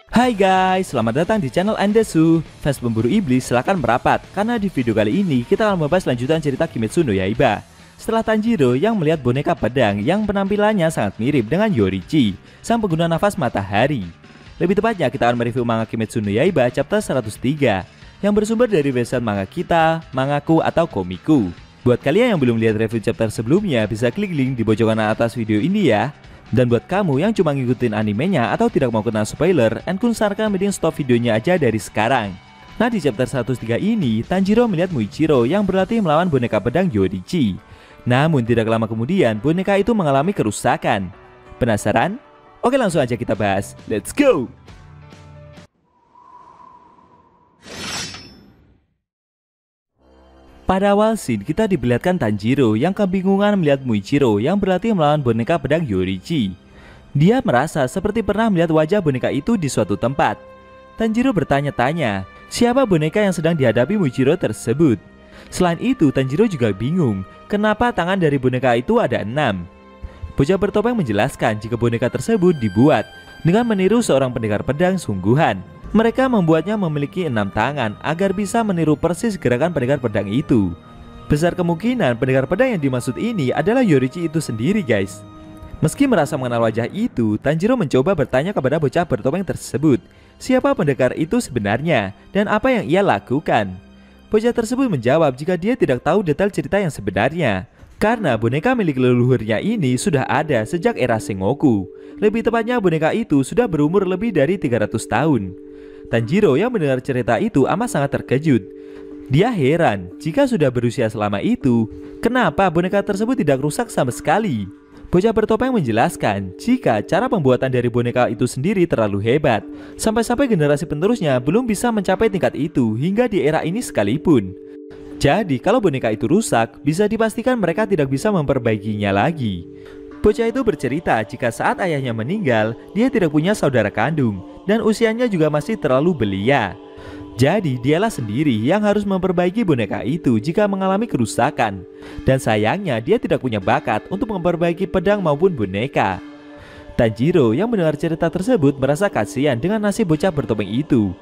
Hai guys, selamat datang di channel Andesu. Fans pemburu iblis silahkan merapat, karena di video kali ini kita akan membahas lanjutan cerita Kimetsu no Yaiba. Setelah Tanjiro yang melihat boneka pedang yang penampilannya sangat mirip dengan Yorichi, sang pengguna nafas matahari. Lebih tepatnya kita akan mereview manga Kimetsu no Yaiba chapter 103 yang bersumber dari website manga kita, Mangaku atau Komiku. Buat kalian yang belum lihat review chapter sebelumnya, bisa klik link di pojok kanan atas video ini ya. Dan buat kamu yang cuma ngikutin animenya atau tidak mau kena spoiler, Enkun sarankan mending stop videonya aja dari sekarang. Nah, di chapter 103 ini, Tanjiro melihat Muichiro yang berlatih melawan boneka pedang Yorichi. Namun tidak lama kemudian, boneka itu mengalami kerusakan. Penasaran? Oke, langsung aja kita bahas. Let's go! Pada awal scene, kita diperlihatkan Tanjiro yang kebingungan melihat Muichiro yang berlatih melawan boneka pedang Yorichi. Dia merasa seperti pernah melihat wajah boneka itu di suatu tempat. Tanjiro bertanya-tanya, siapa boneka yang sedang dihadapi Muichiro tersebut. Selain itu, Tanjiro juga bingung, kenapa tangan dari boneka itu ada 6. Bocah bertopeng menjelaskan jika boneka tersebut dibuat dengan meniru seorang pendekar pedang sungguhan. Mereka membuatnya memiliki 6 tangan agar bisa meniru persis gerakan pendekar pedang itu. Besar kemungkinan pendekar pedang yang dimaksud ini adalah Yorichi itu sendiri, guys. Meski merasa mengenal wajah itu, Tanjiro mencoba bertanya kepada bocah bertopeng tersebut, siapa pendekar itu sebenarnya dan apa yang ia lakukan. Bocah tersebut menjawab jika dia tidak tahu detail cerita yang sebenarnya, karena boneka milik leluhurnya ini sudah ada sejak era Sengoku. Lebih tepatnya boneka itu sudah berumur lebih dari 300 tahun. Tanjiro yang mendengar cerita itu amat sangat terkejut. Dia heran jika sudah berusia selama itu, kenapa boneka tersebut tidak rusak sama sekali. Bocah bertopeng menjelaskan jika cara pembuatan dari boneka itu sendiri terlalu hebat, sampai-sampai generasi penerusnya belum bisa mencapai tingkat itu hingga di era ini sekalipun. Jadi kalau boneka itu rusak, bisa dipastikan mereka tidak bisa memperbaikinya lagi. Bocah itu bercerita jika saat ayahnya meninggal, dia tidak punya saudara kandung dan usianya juga masih terlalu belia. Jadi dialah sendiri yang harus memperbaiki boneka itu jika mengalami kerusakan. Dan sayangnya dia tidak punya bakat untuk memperbaiki pedang maupun boneka. Tanjiro yang mendengar cerita tersebut merasa kasihan dengan nasib bocah bertopeng itu.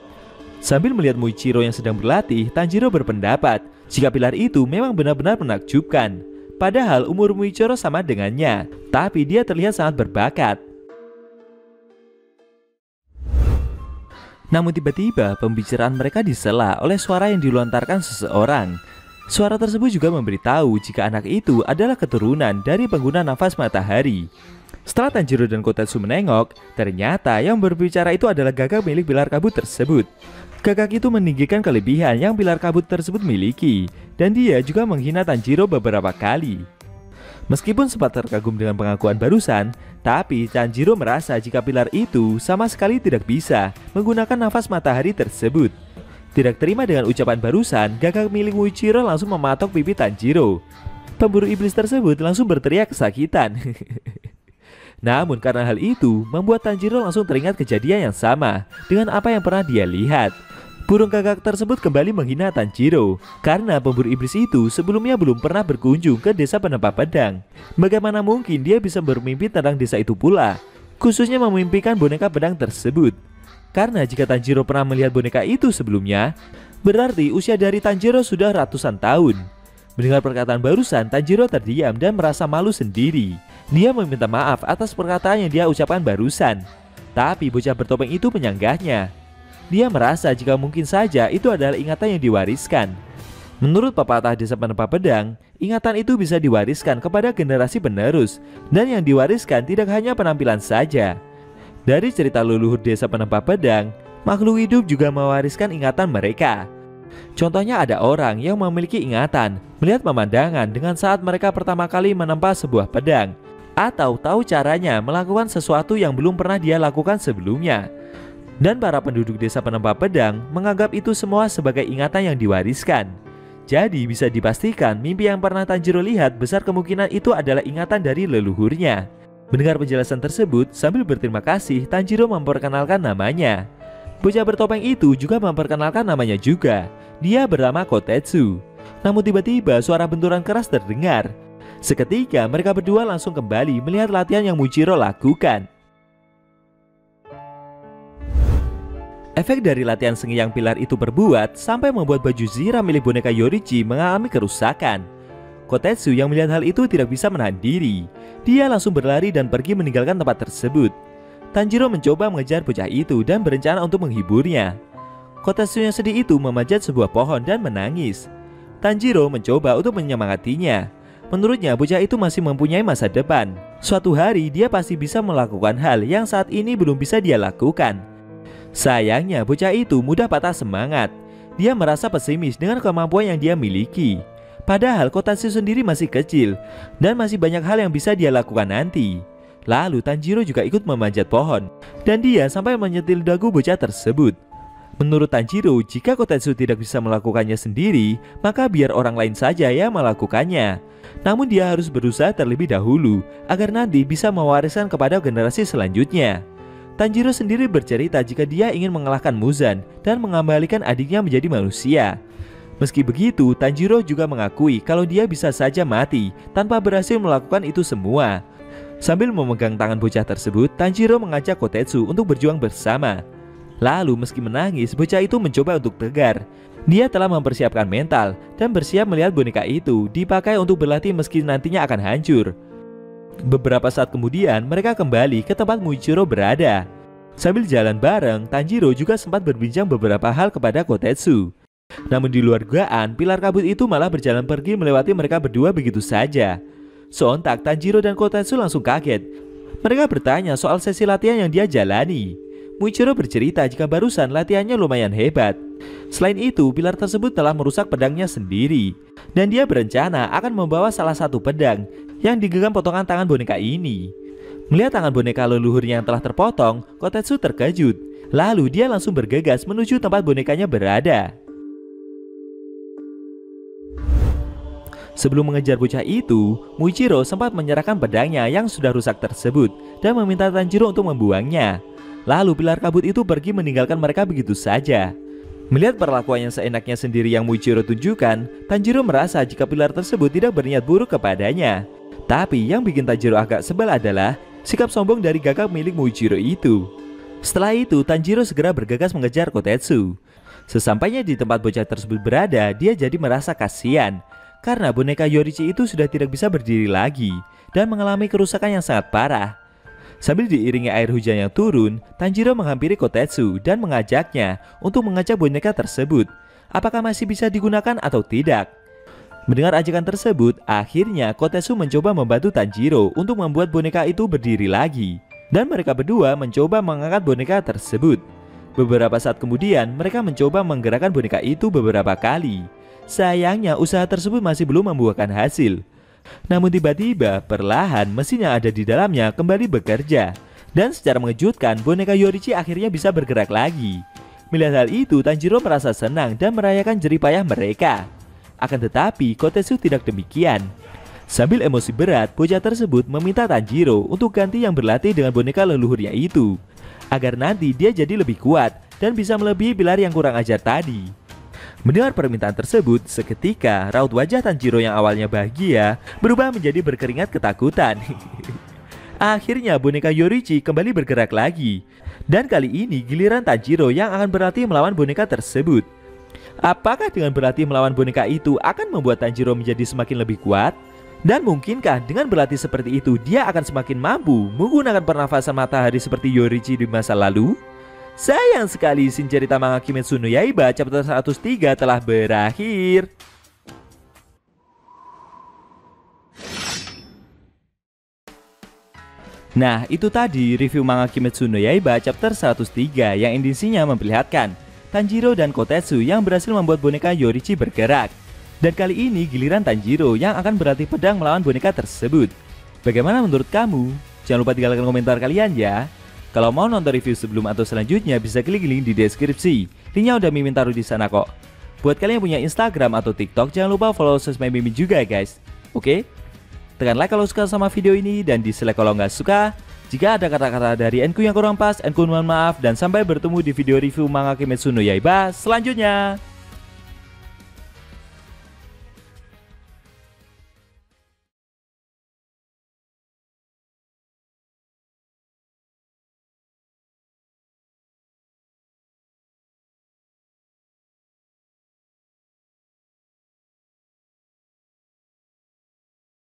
Sambil melihat Muichiro yang sedang berlatih, Tanjiro berpendapat jika pilar itu memang benar-benar menakjubkan. Padahal umur Muichiro sama dengannya, tapi dia terlihat sangat berbakat. Namun tiba-tiba pembicaraan mereka disela oleh suara yang dilontarkan seseorang. Suara tersebut juga memberitahu jika anak itu adalah keturunan dari pengguna nafas matahari. Setelah Tanjiro dan Kotetsu menengok, ternyata yang berbicara itu adalah gagak milik pilar kabut tersebut. Gagak itu meninggikan kelebihan yang pilar kabut tersebut miliki, dan dia juga menghina Tanjiro beberapa kali. Meskipun sempat terkagum dengan pengakuan barusan, tapi Tanjiro merasa jika pilar itu sama sekali tidak bisa menggunakan nafas matahari tersebut. Tidak terima dengan ucapan barusan, gagak milik Muichiro langsung mematok pipi Tanjiro. Pemburu iblis tersebut langsung berteriak kesakitan. Namun karena hal itu, membuat Tanjiro langsung teringat kejadian yang sama dengan apa yang pernah dia lihat. Burung gagak tersebut kembali menghina Tanjiro karena pemburu iblis itu sebelumnya belum pernah berkunjung ke desa penempa pedang. Bagaimana mungkin dia bisa bermimpi tentang desa itu pula, khususnya memimpikan boneka pedang tersebut. Karena jika Tanjiro pernah melihat boneka itu sebelumnya, berarti usia dari Tanjiro sudah ratusan tahun. Mendengar perkataan barusan, Tanjiro terdiam dan merasa malu sendiri. Dia meminta maaf atas perkataan yang dia ucapkan barusan. Tapi bocah bertopeng itu menyanggahnya. Dia merasa jika mungkin saja itu adalah ingatan yang diwariskan. Menurut pepatah desa penempa pedang, ingatan itu bisa diwariskan kepada generasi penerus. Dan yang diwariskan tidak hanya penampilan saja. Dari cerita leluhur desa penempa pedang, makhluk hidup juga mewariskan ingatan mereka. Contohnya ada orang yang memiliki ingatan melihat pemandangan dengan saat mereka pertama kali menempa sebuah pedang, atau tahu caranya melakukan sesuatu yang belum pernah dia lakukan sebelumnya. Dan para penduduk desa penempa pedang menganggap itu semua sebagai ingatan yang diwariskan. Jadi bisa dipastikan mimpi yang pernah Tanjiro lihat besar kemungkinan itu adalah ingatan dari leluhurnya. Mendengar penjelasan tersebut, sambil berterima kasih, Tanjiro memperkenalkan namanya. Bocah bertopeng itu juga memperkenalkan namanya juga. Dia bernama Kotetsu. Namun tiba-tiba suara benturan keras terdengar. Seketika mereka berdua langsung kembali melihat latihan yang Muichiro lakukan. Efek dari latihan sengit yang Pilar itu perbuat sampai membuat baju Zira milik boneka Yoruichi mengalami kerusakan. Kotetsu yang melihat hal itu tidak bisa menahan diri. Dia langsung berlari dan pergi meninggalkan tempat tersebut. Tanjiro mencoba mengejar bocah itu dan berencana untuk menghiburnya. Kotetsu yang sedih itu memanjat sebuah pohon dan menangis. Tanjiro mencoba untuk menyemangatinya. Menurutnya bocah itu masih mempunyai masa depan. Suatu hari dia pasti bisa melakukan hal yang saat ini belum bisa dia lakukan. Sayangnya bocah itu mudah patah semangat. Dia merasa pesimis dengan kemampuan yang dia miliki. Padahal Kotetsu sendiri masih kecil dan masih banyak hal yang bisa dia lakukan nanti. Lalu Tanjiro juga ikut memanjat pohon dan dia sampai menyetil dagu bocah tersebut. Menurut Tanjiro, jika Kotetsu tidak bisa melakukannya sendiri, maka biar orang lain saja yang melakukannya. Namun dia harus berusaha terlebih dahulu agar nanti bisa mewariskan kepada generasi selanjutnya. Tanjiro sendiri bercerita jika dia ingin mengalahkan Muzan dan mengembalikan adiknya menjadi manusia. Meski begitu, Tanjiro juga mengakui kalau dia bisa saja mati tanpa berhasil melakukan itu semua. Sambil memegang tangan bocah tersebut, Tanjiro mengajak Kotetsu untuk berjuang bersama. Lalu meski menangis, bocah itu mencoba untuk tegar. Dia telah mempersiapkan mental dan bersiap melihat boneka itu dipakai untuk berlatih meski nantinya akan hancur. Beberapa saat kemudian mereka kembali ke tempat Muichiro berada. Sambil jalan bareng, Tanjiro juga sempat berbincang beberapa hal kepada Kotetsu. Namun di luar dugaan, pilar kabut itu malah berjalan pergi melewati mereka berdua begitu saja. Sontak Tanjiro dan Kotetsu langsung kaget. Mereka bertanya soal sesi latihan yang dia jalani. Muichiro bercerita jika barusan latihannya lumayan hebat. Selain itu, pilar tersebut telah merusak pedangnya sendiri. Dan dia berencana akan membawa salah satu pedang yang digenggam potongan tangan boneka ini. Melihat tangan boneka leluhurnya yang telah terpotong, Kotetsu terkejut. Lalu dia langsung bergegas menuju tempat bonekanya berada. Sebelum mengejar bocah itu, Muichiro sempat menyerahkan pedangnya yang sudah rusak tersebut dan meminta Tanjiro untuk membuangnya. Lalu pilar kabut itu pergi meninggalkan mereka begitu saja. Melihat perlakuan yang seenaknya sendiri yang Muichiro tunjukkan, Tanjiro merasa jika pilar tersebut tidak berniat buruk kepadanya. Tapi yang bikin Tanjiro agak sebel adalah sikap sombong dari gagak milik Muichiro itu. Setelah itu, Tanjiro segera bergegas mengejar Kotetsu. Sesampainya di tempat bocah tersebut berada, dia jadi merasa kasihan karena boneka Yoruichi itu sudah tidak bisa berdiri lagi dan mengalami kerusakan yang sangat parah. Sambil diiringi air hujan yang turun, Tanjiro menghampiri Kotetsu dan mengajaknya untuk mengajak boneka tersebut. Apakah masih bisa digunakan atau tidak? Mendengar ajakan tersebut, akhirnya Kotetsu mencoba membantu Tanjiro untuk membuat boneka itu berdiri lagi. Dan mereka berdua mencoba mengangkat boneka tersebut. Beberapa saat kemudian, mereka mencoba menggerakkan boneka itu beberapa kali. Sayangnya usaha tersebut masih belum membuahkan hasil. Namun tiba-tiba perlahan mesin yang ada di dalamnya kembali bekerja. Dan secara mengejutkan boneka Yoruichi akhirnya bisa bergerak lagi. Melihat hal itu, Tanjiro merasa senang dan merayakan jerih payah mereka. Akan tetapi Kotetsu tidak demikian. Sambil emosi berat, bocah tersebut meminta Tanjiro untuk ganti yang berlatih dengan boneka leluhurnya itu, agar nanti dia jadi lebih kuat dan bisa melebihi pilar yang kurang ajar tadi. Mendengar permintaan tersebut, seketika raut wajah Tanjiro yang awalnya bahagia berubah menjadi berkeringat ketakutan. Akhirnya boneka Yoruichi kembali bergerak lagi. Dan kali ini giliran Tanjiro yang akan berlatih melawan boneka tersebut. Apakah dengan berlatih melawan boneka itu akan membuat Tanjiro menjadi semakin lebih kuat? Dan mungkinkah dengan berlatih seperti itu dia akan semakin mampu menggunakan pernafasan matahari seperti Yoruichi di masa lalu? Sayang sekali scene cerita manga Kimetsu no Yaiba chapter 103 telah berakhir. Nah, itu tadi review manga Kimetsu no Yaiba chapter 103 yang intinya memperlihatkan Tanjiro dan Kotetsu yang berhasil membuat boneka Yoruichi bergerak. Dan kali ini giliran Tanjiro yang akan berlatih pedang melawan boneka tersebut. Bagaimana menurut kamu? Jangan lupa tinggalkan komentar kalian ya. Kalau mau nonton review sebelum atau selanjutnya bisa klik link di deskripsi. Linknya udah Mimin taruh di sana kok. Buat kalian yang punya Instagram atau TikTok jangan lupa follow sosmed Mimin juga guys. Oke? Tekan like kalau suka sama video ini dan dislike kalau nggak suka. Jika ada kata-kata dari Enku yang kurang pas, Enku mohon maaf dan sampai bertemu di video review manga Kimetsu no Yaiba selanjutnya.